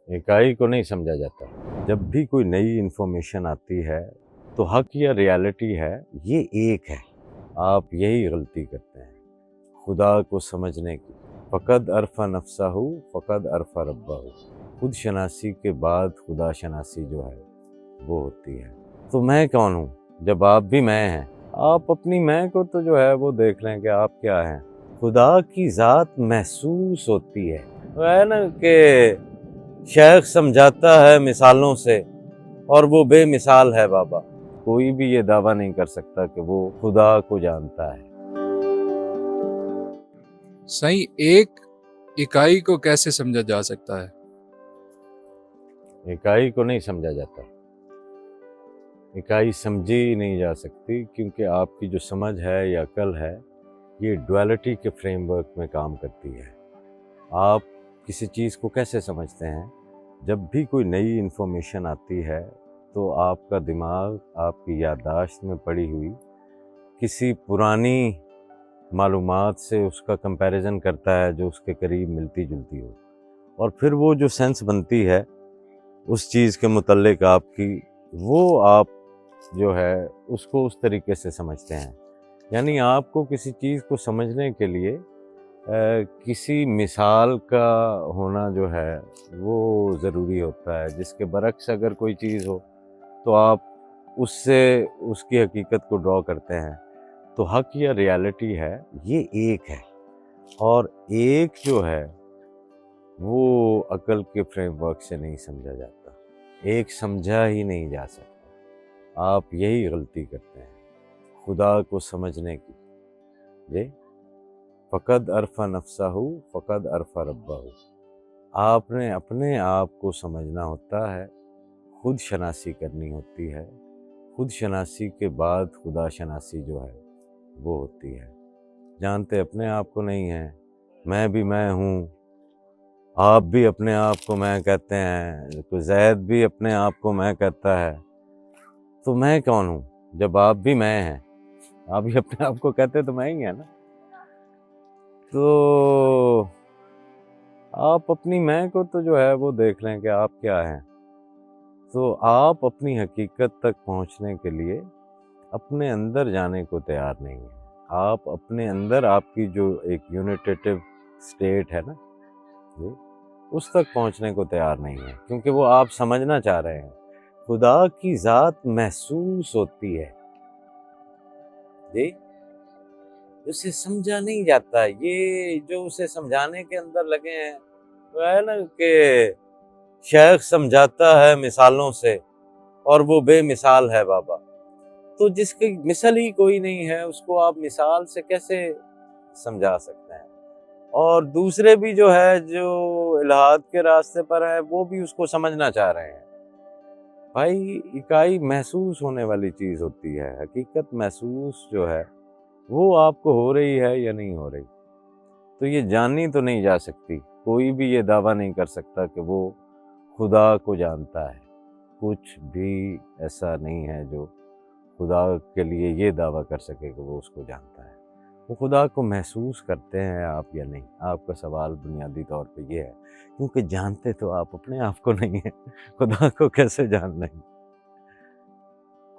इकाई को नहीं समझा जाता। जब भी कोई नई इन्फॉर्मेशन आती है तो हक या रियलिटी है, ये एक है। आप यही गलती करते हैं खुदा को समझने की। फ़क़द अरफ़ा नफ़्सहू फ़क़द अरफ़ा रब्बहू। खुद शनासी के बाद खुदा शनासी जो है वो होती है। तो मैं कौन हूँ जब आप भी मैं हैं? आप अपनी मैं को तो जो है वो देख लें कि आप क्या हैं। खुदा की ज़ात महसूस होती है। वो है ना कि शेख समझाता है मिसालों से और वो बेमिसाल है बाबा। कोई भी ये दावा नहीं कर सकता कि वो खुदा को जानता है। सही, एक इकाई को कैसे समझा जा सकता है? इकाई को नहीं समझा जाता। इकाई समझी ही नहीं जा सकती क्योंकि आपकी जो समझ है या अकल है ये डुअलिटी के फ्रेमवर्क में काम करती है। आप किसी चीज़ को कैसे समझते हैं? जब भी कोई नई इन्फॉर्मेशन आती है तो आपका दिमाग आपकी याददाश्त में पड़ी हुई किसी पुरानी मालूमात से उसका कंपैरिजन करता है जो उसके करीब मिलती जुलती हो, और फिर वो जो सेंस बनती है उस चीज़ के मुतल्लिक आपकी, वो आप जो है उसको उस तरीके से समझते हैं। यानी आपको किसी चीज़ को समझने के लिए किसी मिसाल का होना जो है वो ज़रूरी होता है, जिसके बरक्स अगर कोई चीज़ हो तो आप उससे उसकी हकीकत को ड्रॉ करते हैं। तो हक या रियलिटी है, ये एक है, और एक जो है वो अकल के फ्रेमवर्क से नहीं समझा जाता। एक समझा ही नहीं जा सकता। आप यही गलती करते हैं खुदा को समझने की। जी, फ़क़द अरफ़ा नफ़्सहू फ़क़द अरफ़ा रब्बहू। आपने अपने आप को समझना होता है, खुद शनासी करनी होती है। खुद शनासी के बाद खुदा शनासी जो है वो होती है। जानते अपने आप को नहीं हैं। मैं भी मैं हूँ, आप भी अपने आप को मैं कहते हैं, तो ज़ैद भी अपने आप को मैं कहता है। तो मैं कौन हूँ जब आप भी मैं हैं? आप भी अपने आप को कहते तो मैं ही है ना। तो आप अपनी मैं को तो जो है वो देख लें कि आप क्या हैं। तो आप अपनी हकीकत तक पहुंचने के लिए अपने अंदर जाने को तैयार नहीं हैं। आप अपने अंदर आपकी जो एक यूनिटेटिव स्टेट है ना जी, उस तक पहुंचने को तैयार नहीं है, क्योंकि वो आप समझना चाह रहे हैं। खुदा की ज़ात महसूस होती है जी, उसे समझा नहीं जाता। ये जो उसे समझाने के अंदर लगे हैं, वो है ना कि शेख समझाता है मिसालों से और वो बेमिसाल है बाबा। तो जिसकी मिसाल ही कोई नहीं है उसको आप मिसाल से कैसे समझा सकते हैं? और दूसरे भी जो है जो इल्हाद के रास्ते पर है वो भी उसको समझना चाह रहे हैं। भाई, इकाई महसूस होने वाली चीज़ होती है। हकीकत महसूस जो है वो आपको हो रही है या नहीं हो रही, तो ये जानी तो नहीं जा सकती। कोई भी ये दावा नहीं कर सकता कि वो खुदा को जानता है। कुछ भी ऐसा नहीं है जो खुदा के लिए ये दावा कर सके कि वो उसको जानता है। वो खुदा को महसूस करते हैं आप या नहीं? आपका सवाल बुनियादी तौर पे ये है, क्योंकि जानते तो आप अपने आप को नहीं हैं, खुदा को कैसे जान लेंगे?